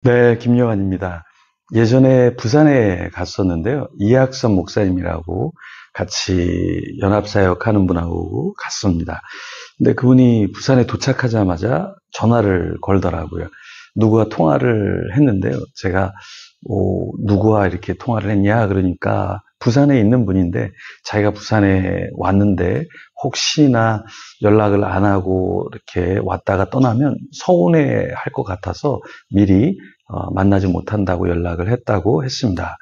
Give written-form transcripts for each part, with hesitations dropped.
네, 김요한입니다. 예전에 부산에 갔었는데요. 이학선 목사님이라고 같이 연합사역 하는 분하고 갔습니다. 근데 그분이 부산에 도착하자마자 전화를 걸더라고요. 누구와 통화를 했는데요. 제가 누구와 이렇게 통화를 했냐 그러니까 부산에 있는 분인데 자기가 부산에 왔는데 혹시나 연락을 안 하고 이렇게 왔다가 떠나면 서운해 할 것 같아서 미리 만나지 못한다고 연락을 했다고 했습니다.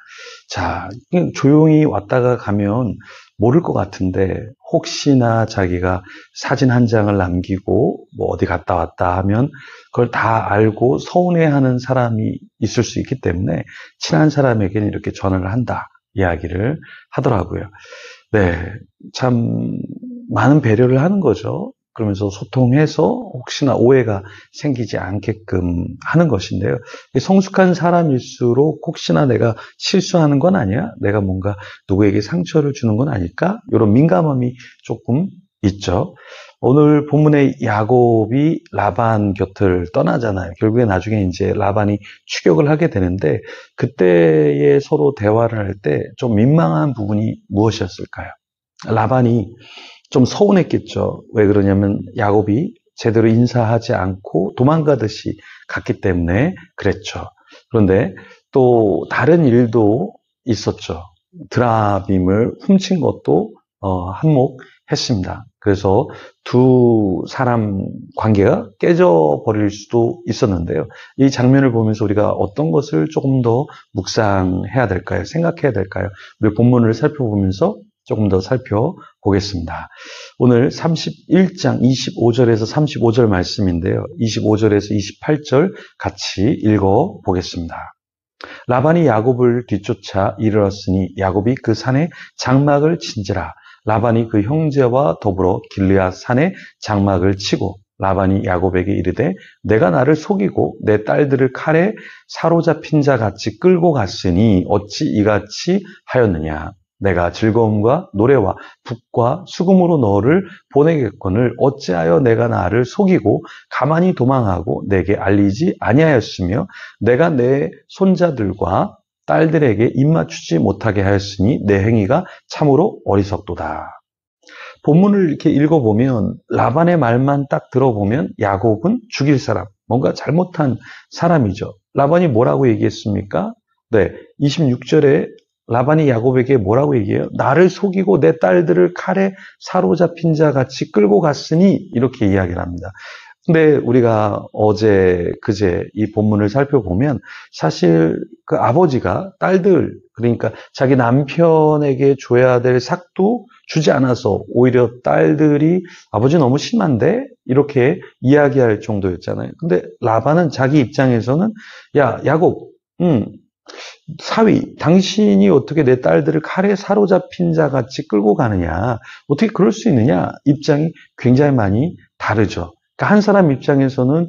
자, 그냥 조용히 왔다가 가면 모를 것 같은데 혹시나 자기가 사진 한 장을 남기고 뭐 어디 갔다 왔다 하면 그걸 다 알고 서운해하는 사람이 있을 수 있기 때문에 친한 사람에게는 이렇게 전화를 한다 이야기를 하더라고요. 네, 참 많은 배려를 하는 거죠. 그러면서 소통해서 혹시나 오해가 생기지 않게끔 하는 것인데요. 성숙한 사람일수록 혹시나 내가 실수하는 건 아니야? 내가 뭔가 누구에게 상처를 주는 건 아닐까? 이런 민감함이 조금 있죠. 오늘 본문의 야곱이 라반 곁을 떠나잖아요. 결국에 나중에 이제 라반이 추격을 하게 되는데 그때에 서로 대화를 할 때 좀 민망한 부분이 무엇이었을까요? 라반이 좀 서운했겠죠. 왜 그러냐면 야곱이 제대로 인사하지 않고 도망가듯이 갔기 때문에 그랬죠. 그런데 또 다른 일도 있었죠. 드라빔을 훔친 것도 한몫했습니다. 그래서 두 사람 관계가 깨져버릴 수도 있었는데요. 이 장면을 보면서 우리가 어떤 것을 조금 더 묵상해야 될까요? 생각해야 될까요? 우리 본문을 살펴보면서 조금 더 살펴보겠습니다. 오늘 31장 25절에서 35절 말씀인데요. 25절에서 28절 같이 읽어보겠습니다. 라반이 야곱을 뒤쫓아 이르렀으니 야곱이 그 산에 장막을 친지라. 라반이 그 형제와 더불어 길르앗 산에 장막을 치고 라반이 야곱에게 이르되 내가 나를 속이고 내 딸들을 칼에 사로잡힌 자 같이 끌고 갔으니 어찌 이같이 하였느냐. 내가 즐거움과 노래와 북과 수금으로 너를 보내겠거늘 어찌하여 내가 나를 속이고 가만히 도망하고 내게 알리지 아니하였으며 내가 내 손자들과 딸들에게 입맞추지 못하게 하였으니 내 행위가 참으로 어리석도다. 본문을 이렇게 읽어보면 라반의 말만 딱 들어보면 야곱은 죽일 사람, 뭔가 잘못한 사람이죠. 라반이 뭐라고 얘기했습니까? 네, 26절에 라반이 야곱에게 뭐라고 얘기해요? 나를 속이고 내 딸들을 칼에 사로잡힌 자 같이 끌고 갔으니 이렇게 이야기를 합니다. 근데 우리가 어제 그제 이 본문을 살펴보면 사실 그 아버지가 딸들 그러니까 자기 남편에게 줘야 될 삭도 주지 않아서 오히려 딸들이 아버지 너무 심한데 이렇게 이야기할 정도였잖아요. 근데 라반은 자기 입장에서는 야 야곱 사위, 당신이 어떻게 내 딸들을 칼에 사로잡힌 자 같이 끌고 가느냐? 어떻게 그럴 수 있느냐? 입장이 굉장히 많이 다르죠. 그러니까 한 사람 입장에서는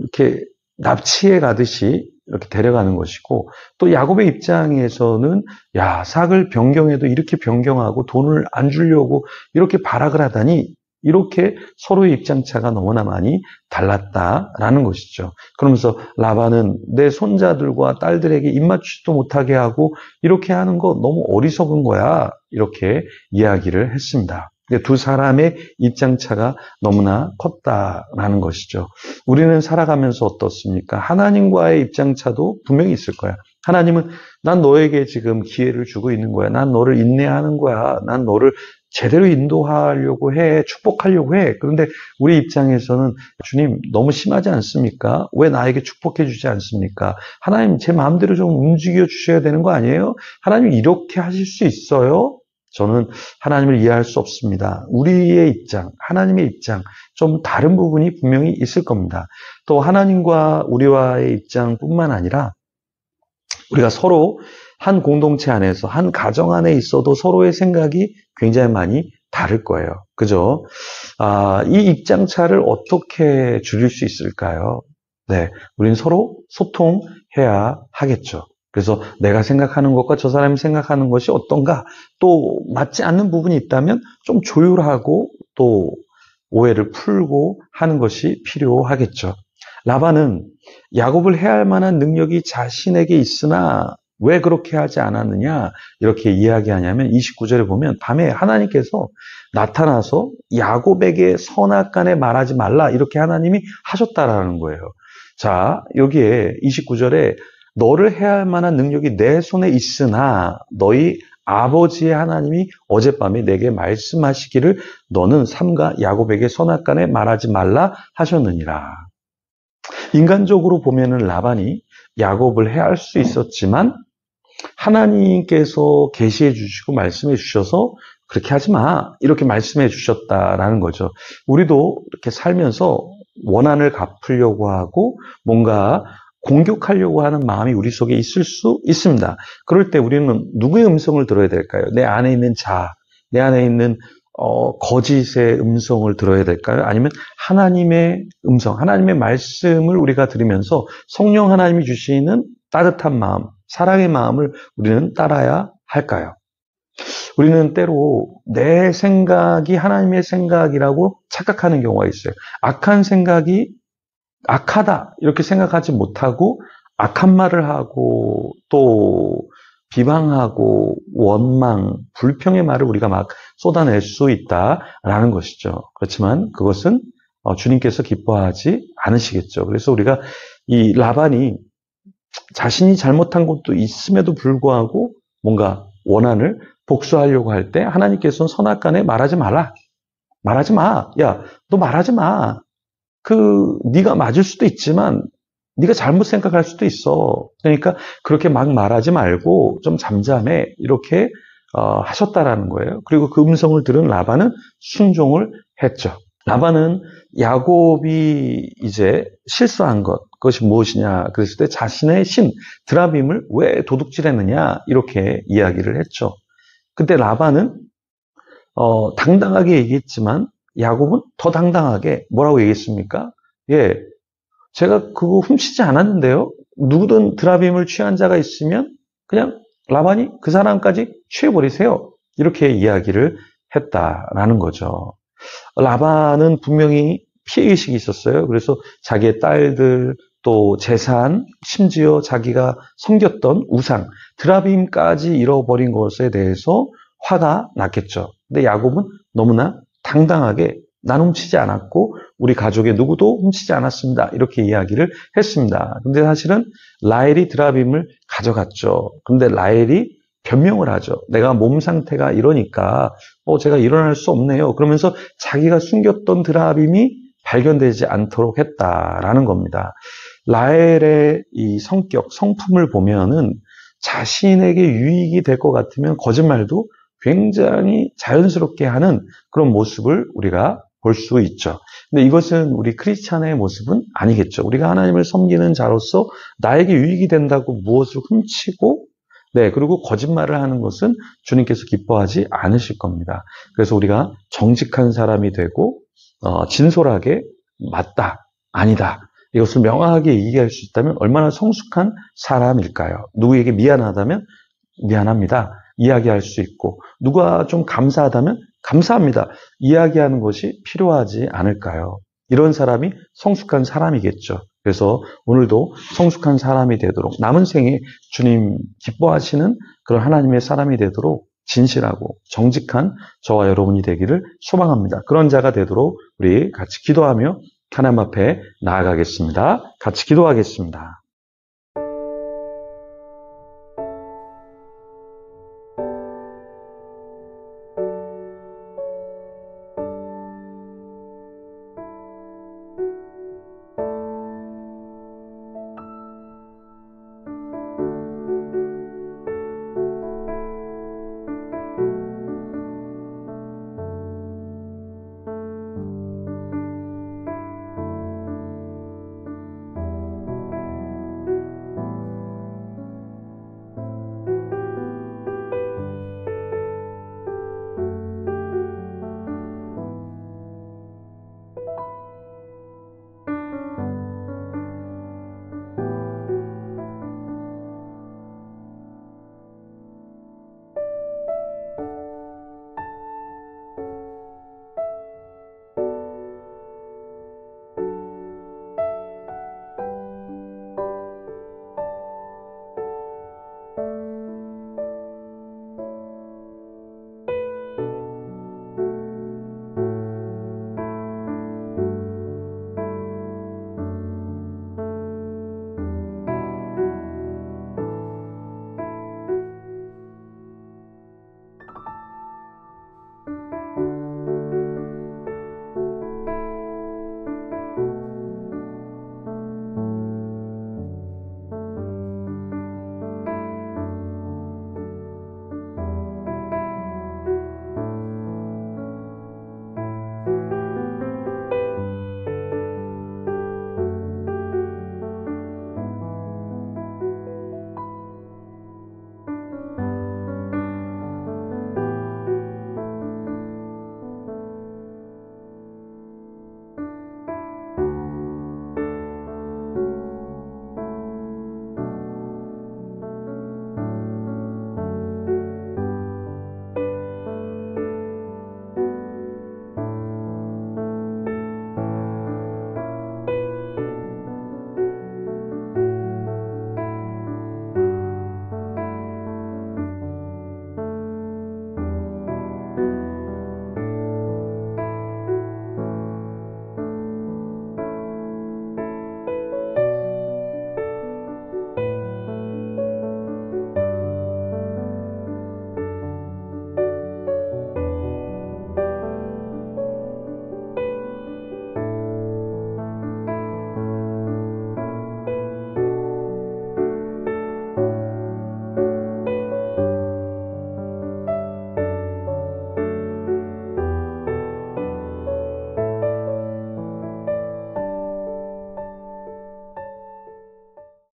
이렇게 납치해 가듯이 이렇게 데려가는 것이고 또 야곱의 입장에서는 야 삭을 변경해도 이렇게 변경하고 돈을 안 주려고 이렇게 발악을 하다니 이렇게 서로의 입장차가 너무나 많이 달랐다라는 것이죠. 그러면서 라반은 내 손자들과 딸들에게 입맞추지도 못하게 하고 이렇게 하는 거 너무 어리석은 거야. 이렇게 이야기를 했습니다. 두 사람의 입장차가 너무나 컸다라는 것이죠. 우리는 살아가면서 어떻습니까? 하나님과의 입장차도 분명히 있을 거야. 하나님은 난 너에게 지금 기회를 주고 있는 거야. 난 너를 인내하는 거야. 난 너를 제대로 인도하려고 해. 축복하려고 해. 그런데 우리 입장에서는 주님 너무 심하지 않습니까? 왜 나에게 축복해 주지 않습니까? 하나님 제 마음대로 좀 움직여 주셔야 되는 거 아니에요? 하나님 이렇게 하실 수 있어요? 저는 하나님을 이해할 수 없습니다. 우리의 입장, 하나님의 입장 좀 다른 부분이 분명히 있을 겁니다. 또 하나님과 우리와의 입장뿐만 아니라 우리가 서로 한 공동체 안에서 한 가정 안에 있어도 서로의 생각이 굉장히 많이 다를 거예요. 그죠? 이 입장차를 어떻게 줄일 수 있을까요? 네, 우린 서로 소통해야 하겠죠. 그래서 내가 생각하는 것과 저 사람이 생각하는 것이 어떤가 또 맞지 않는 부분이 있다면 좀 조율하고 또 오해를 풀고 하는 것이 필요하겠죠. 라반은 야곱을 해할 만한 능력이 자신에게 있으나 왜 그렇게 하지 않았느냐 이렇게 이야기하냐면 29절에 보면 밤에 하나님께서 나타나서 야곱에게 선악간에 말하지 말라 이렇게 하나님이 하셨다라는 거예요. 자, 여기에 29절에 너를 해할 만한 능력이 내 손에 있으나 너희 아버지의 하나님이 어젯밤에 내게 말씀하시기를 너는 삼가 야곱에게 선악간에 말하지 말라 하셨느니라. 인간적으로 보면은 라반이 야곱을 해할 수 있었지만 하나님께서 계시해 주시고 말씀해 주셔서 그렇게 하지 마 이렇게 말씀해 주셨다라는 거죠. 우리도 이렇게 살면서 원한을 갚으려고 하고 뭔가 공격하려고 하는 마음이 우리 속에 있을 수 있습니다. 그럴 때 우리는 누구의 음성을 들어야 될까요? 내 안에 있는 내 안에 있는 거짓의 음성을 들어야 될까요? 아니면 하나님의 음성, 하나님의 말씀을 우리가 들으면서 성령 하나님이 주시는 따뜻한 마음, 사랑의 마음을 우리는 따라야 할까요? 우리는 때로 내 생각이 하나님의 생각이라고 착각하는 경우가 있어요. 악한 생각이 악하다 이렇게 생각하지 못하고 악한 말을 하고 또 비방하고 원망, 불평의 말을 우리가 막 쏟아낼 수 있다라는 것이죠. 그렇지만 그것은 주님께서 기뻐하지 않으시겠죠. 그래서 우리가 이 라반이 자신이 잘못한 것도 있음에도 불구하고 뭔가 원한을 복수하려고 할 때 하나님께서는 선악간에 말하지 말라. 말하지 마. 야, 너 말하지 마. 네가 맞을 수도 있지만 네가 잘못 생각할 수도 있어. 그러니까 그렇게 막 말하지 말고 좀 잠잠해. 이렇게 하셨다라는 거예요. 그리고 그 음성을 들은 라반은 순종을 했죠. 라반은 야곱이 이제 실수한 그것이 무엇이냐 그랬을 때 자신의 신 드라빔을 왜 도둑질했느냐 이렇게 이야기를 했죠. 근데 라반은 당당하게 얘기했지만 야곱은 더 당당하게 뭐라고 얘기했습니까? 예, 제가 그거 훔치지 않았는데요. 누구든 드라빔을 취한 자가 있으면 그냥 라반이 그 사람까지 취해버리세요. 이렇게 이야기를 했다라는 거죠. 라반은 분명히 피해의식이 있었어요. 그래서 자기의 딸들, 또 재산, 심지어 자기가 섬겼던 우상, 드라빔까지 잃어버린 것에 대해서 화가 났겠죠. 근데 야곱은 너무나 당당하게 난 훔치지 않았고 우리 가족의 누구도 훔치지 않았습니다. 이렇게 이야기를 했습니다. 근데 사실은 라헬이 드라빔을 가져갔죠. 근데 라헬이 변명을 하죠. 내가 몸 상태가 이러니까 제가 일어날 수 없네요. 그러면서 자기가 숨겼던 드라빔이 발견되지 않도록 했다라는 겁니다. 라헬의 이 성격, 성품을 보면은 자신에게 유익이 될 것 같으면 거짓말도 굉장히 자연스럽게 하는 그런 모습을 우리가 볼 수 있죠. 근데 이것은 우리 크리스찬의 모습은 아니겠죠. 우리가 하나님을 섬기는 자로서 나에게 유익이 된다고 무엇을 훔치고 그리고 거짓말을 하는 것은 주님께서 기뻐하지 않으실 겁니다. 그래서 우리가 정직한 사람이 되고 진솔하게 맞다, 아니다. 이것을 명확하게 얘기할 수 있다면 얼마나 성숙한 사람일까요? 누구에게 미안하다면 미안합니다. 이야기할 수 있고 누가 좀 감사하다면 감사합니다. 이야기하는 것이 필요하지 않을까요? 이런 사람이 성숙한 사람이겠죠. 그래서 오늘도 성숙한 사람이 되도록 남은 생에 주님 기뻐하시는 그런 하나님의 사람이 되도록 진실하고 정직한 저와 여러분이 되기를 소망합니다. 그런 자가 되도록 우리 같이 기도하며 하나님 앞에 나아가겠습니다. 같이 기도하겠습니다.